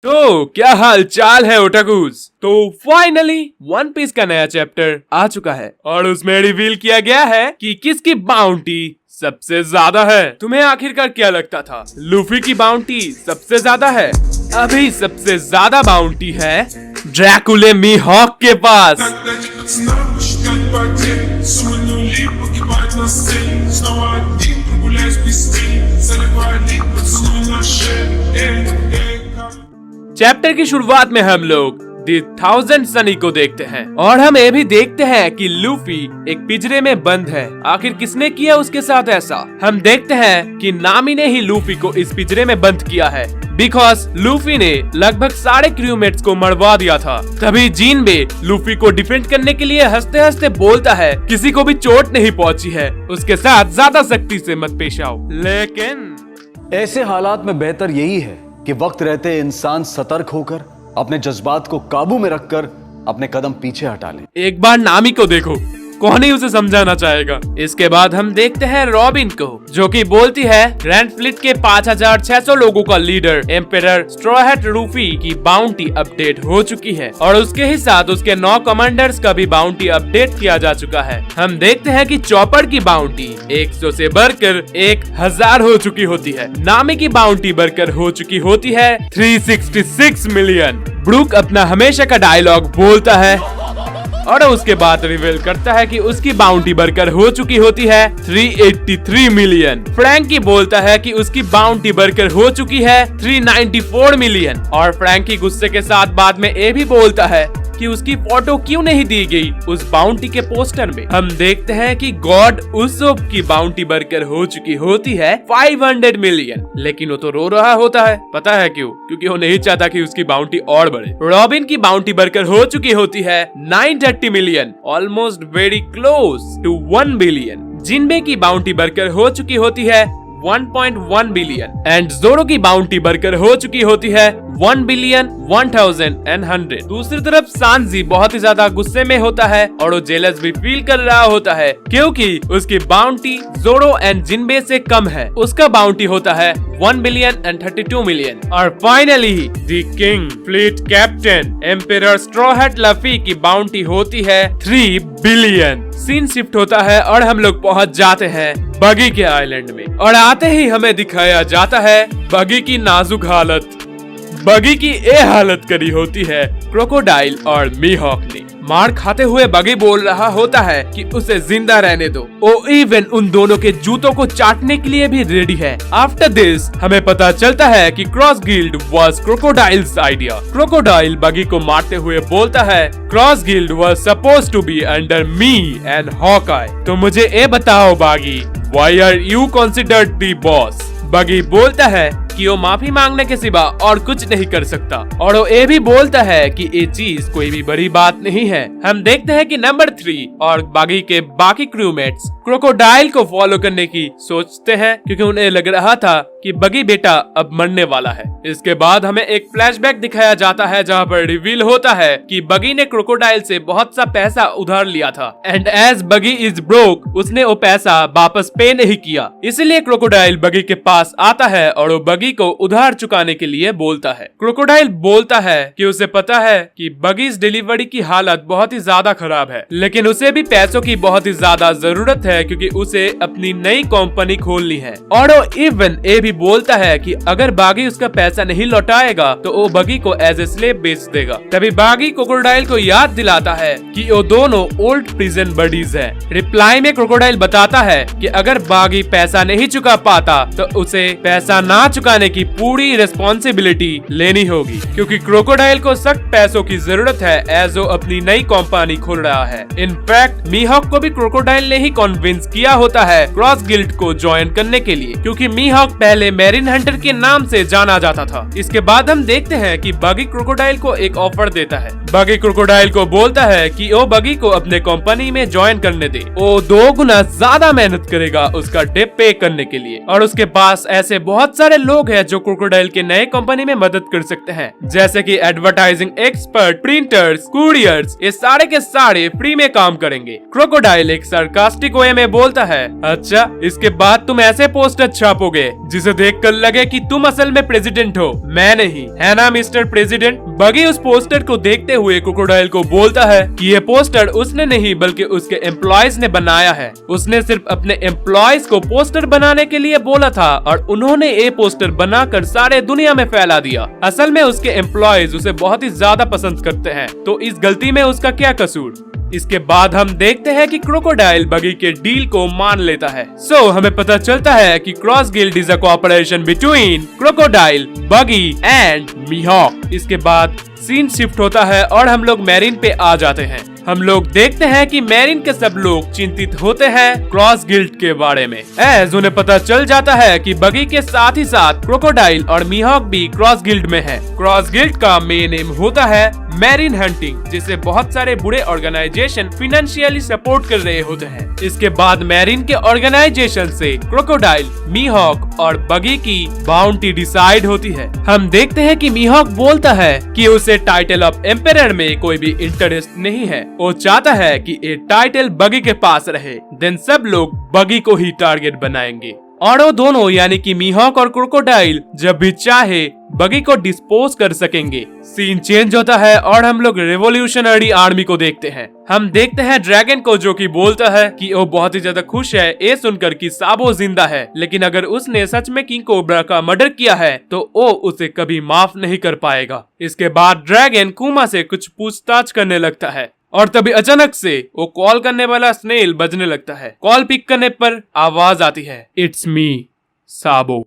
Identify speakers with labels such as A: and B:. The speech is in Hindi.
A: तो क्या हाल चाल है ओटाकूज। तो फाइनली वन पीस का नया चैप्टर आ चुका है और उसमें रिवील किया गया है कि किसकी बाउंटी सबसे ज्यादा है। तुम्हें आखिरकार क्या लगता था लूफी की बाउंटी सबसे ज्यादा है? अभी सबसे ज्यादा बाउंटी है ड्रैकुले मीहॉक के पास। चैप्टर की शुरुआत में हम लोग दी 1000 सनी को देखते हैं और हम ये भी देखते हैं कि लूफी एक पिंजरे में बंद है। आखिर किसने किया उसके साथ ऐसा? हम देखते हैं कि नामी ने ही लूफी को इस पिंजरे में बंद किया है बिकॉज लूफी ने लगभग सारे क्रूमेट्स को मरवा दिया था। तभी जिनबे लूफी को डिफेंड करने के लिए हंसते हंसते बोलता है किसी को भी चोट नहीं पहुंची है, उसके साथ ज्यादा सख्ती से मत पेश आओ। लेकिन
B: ऐसे हालात में बेहतर यही है कि वक्त रहते इंसान सतर्क होकर अपने जज्बात को काबू में रखकर अपने कदम पीछे हटा ले।
A: एक बार नामी को देखो, कौन ही उसे समझाना चाहेगा। इसके बाद हम देखते हैं रॉबिन को जो कि बोलती है ग्रैंड फ्लीट के 5600 लोगों का leader emperor straw hat Luffy की बाउंटी अपडेट हो चुकी है और उसके ही साथ उसके 9 कमांडर्स का भी बाउंटी अपडेट किया जा चुका है। हम देखते हैं कि चॉपर की बाउंटी 100 से बढ़कर 1000 हो चुकी होती है। नामी की बाउंटी बढ़कर हो चुकी होती है 366 मिलियन। ब्रूक अपना हमेशा का डायलॉग बोलता है और उसके बाद रिवील करता है कि उसकी बाउंटी बढ़कर हो चुकी होती है 383 मिलियन। फ्रैंकी बोलता है कि उसकी बाउंटी बढ़कर हो चुकी है 394 मिलियन और फ्रैंकी गुस्से के साथ बाद में ये भी बोलता है कि उसकी फोटो क्यों नहीं दी गई उस बाउंटी के पोस्टर में। हम देखते हैं कि गॉड उसोप की बाउंटी बढ़कर हो चुकी होती है 500 मिलियन, लेकिन वो तो रो रहा होता है। पता है क्यों? क्योंकि वो नहीं चाहता कि उसकी बाउंटी और बढ़े। रॉबिन की बाउंटी बढ़कर हो चुकी होती है 930 million, almost very close to 1 billion. Jinbe की बाउंटी बढ़कर हो चुकी होती है 1.1 बिलियन एंड जोरो की बाउंटी बढ़कर हो चुकी होती है 1 बिलियन 1100। दूसरी तरफ सांजी बहुत ही ज्यादा गुस्से में होता है और वो जेलस भी फील कर रहा होता है क्योंकि उसकी बाउंटी जोरो एंड जिनबे से कम है। उसका बाउंटी होता है 1 बिलियन एंड 32 मिलियन। और finally the king fleet captain emperor straw hat Luffy की बाउंटी होती है 3 बिलियन। सीन शिफ्ट होता है और हम लोग पहुंच जाते हैं बगी के आइलैंड में और आते ही हमें दिखाया जाता है बगी की नाजुक हालत। बगी की ये हालत करी होती है क्रोकोडाइल और मीहॉक ने। मार खाते हुए बगी बोल रहा होता है कि उसे जिंदा रहने दो। ओ इवन उन दोनों के जूतों को चाटने के लिए भी रेडी है। आफ्टर दिस हमें पता चलता है कि cross guild was Crocodile's idea. Crocodile Buggy को मारते हुए बोलता है cross guild was supposed to be under me and Hawkeye. तो मुझे ये बताओ Buggy, why are you considered the boss? Buggy बोलता है कि वो माफी मांगने के सिवा और कुछ नहीं कर सकता और वो ये भी बोलता है कि ये चीज कोई भी बड़ी बात नहीं है। हम देखते हैं कि नंबर 3 और बगी के बाकी क्रूमेट्स क्रोकोडाइल को फॉलो करने की सोचते हैं क्योंकि उन्हें लग रहा था कि बगी बेटा अब मरने वाला है। इसके बाद हमें एक फ्लैशबैक दिखाया जाता है जहाँ पर रिवील होता है कि बगी ने क्रोकोडाइल से बहुत सा पैसा उधार लिया था एंड एज बगी इज ब्रोक उसने वो पैसा वापस पे नहीं किया। इसलिए क्रोकोडाइल बगी के पास आता है और वो बगी को उधार चुकाने के लिए बोलता है। क्रोकोडाइल बोलता है कि उसे पता है कि बगी डिलीवरी की हालत बहुत ही ज्यादा खराब है, लेकिन उसे भी पैसों की बहुत ही ज्यादा जरूरत है क्योंकि उसे अपनी नई कंपनी खोलनी है। और वो इवन ये भी बोलता है कि अगर बागी उसका पैसा नहीं लौटाएगा तो वो बगी को एज ए स्लेव बेच देगा। तभी बागी क्रोकोडाइल को याद दिलाता है कि वो दोनों ओल्ड प्रिजन बडीज है। रिप्लाई में क्रोकोडाइल बताता है कि अगर बागी पैसा नहीं चुका पाता तो उसे पैसा ना चुकाने की पूरी रिस्पॉन्सिबिलिटी लेनी होगी क्योंकि क्रोकोडाइल को सख्त पैसों की जरूरत है एज वो अपनी नई कंपनी खोल रहा है। इनफैक्ट मीहॉक को भी क्रोकोडाइल ने ही कन्विंस किया होता है क्रॉस गिल्ड को ज्वाइन करने के लिए क्योंकि मीहॉक पहले मैरिन हंटर के नाम से जाना जाता था। इसके बाद हम देखते हैं कि बगी क्रोकोडाइल को एक ऑफर देता है। बगी क्रोकोडाइल को बोलता है कि वो बगी को अपने कंपनी में ज्वाइन करने दे। वो 2 गुना ज्यादा मेहनत करेगा उसका डेप पे करने के लिए और उसके पास ऐसे बहुत सारे लोग लोग हैं जो क्रोकोडाइल के नए कंपनी में मदद कर सकते हैं, जैसे कि एडवर्टाइजिंग एक्सपर्ट, प्रिंटर्स, कुरियर्स, ये सारे के सारे फ्री में काम करेंगे। क्रोकोडाइल एक सरकास्टिक वे में बोलता है, अच्छा इसके बाद तुम ऐसे पोस्टर छापोगे जिसे देखकर लगे कि तुम असल में प्रेसिडेंट हो, मैं नहीं, है ना मिस्टर प्रेसिडेंट। बगी उस पोस्टर को देखते हुए क्रोकोडाइल को बोलता है कि ये पोस्टर उसने नहीं बल्कि उसके एम्प्लॉयज ने बनाया है। उसने सिर्फ अपने एम्प्लॉयज को पोस्टर बनाने के लिए बोला था और उन्होंने ये पोस्टर बनाकर सारे दुनिया में फैला दिया। असल में उसके एम्प्लॉयज उसे बहुत ही ज्यादा पसंद करते हैं, तो इस गलती में उसका क्या कसूर। इसके बाद हम देखते हैं कि क्रोकोडाइल बगी के डील को मान लेता है। हमें पता चलता है कि cross guild is a cooperation between crocodile, बगी एंड मीहॉक। इसके बाद सीन शिफ्ट होता है और हम लोग मैरीन पे आ जाते हैं। हम लोग देखते हैं कि मैरीन के सब लोग चिंतित होते हैं क्रॉस गिल्ड के बारे में, एज उन्हें पता चल जाता है कि बगी के साथ ही साथ क्रोकोडाइल और मीहॉक भी क्रॉस गिल्ड में है। क्रॉस गिल्ड का मेन एम होता है मैरीन हंटिंग, जिसे बहुत सारे बुरे ऑर्गेनाइजेशन फाइनेंशियली सपोर्ट कर रहे होते हैं। इसके बाद मैरीन के ऑर्गेनाइजेशन से क्रोकोडाइल, मीहॉक और बगी की बाउंटी डिसाइड होती है। हम देखते हैं कि मीहॉक बोलता है कि उसे टाइटल ऑफ एम्पेरर में कोई भी इंटरेस्ट नहीं है, वो चाहता है कि ये टाइटल बगी के पास रहे। देन सब लोग बगी को ही टारगेट बनाएंगे और वो दोनों यानी कि मीहॉक और क्रोकोडाइल जब भी चाहे बगी को डिस्पोज कर सकेंगे। सीन चेंज होता है और हम लोग रेवोल्यूशनरी आर्मी को देखते हैं। हम देखते हैं ड्रैगन को जो कि बोलता है कि वो बहुत ही ज्यादा खुश है ये सुनकर कि साबो जिंदा है, लेकिन अगर उसने सच में किंग कोब्रा का मर्डर किया है तो वो उसे कभी माफ नहीं कर पाएगा। इसके बाद ड्रैगन कुमा से कुछ पूछताछ करने लगता है और तभी अचानक से वो कॉल करने वाला स्नेल बजने लगता है। कॉल पिक करने पर आवाज आती है, इट्स मी साबो।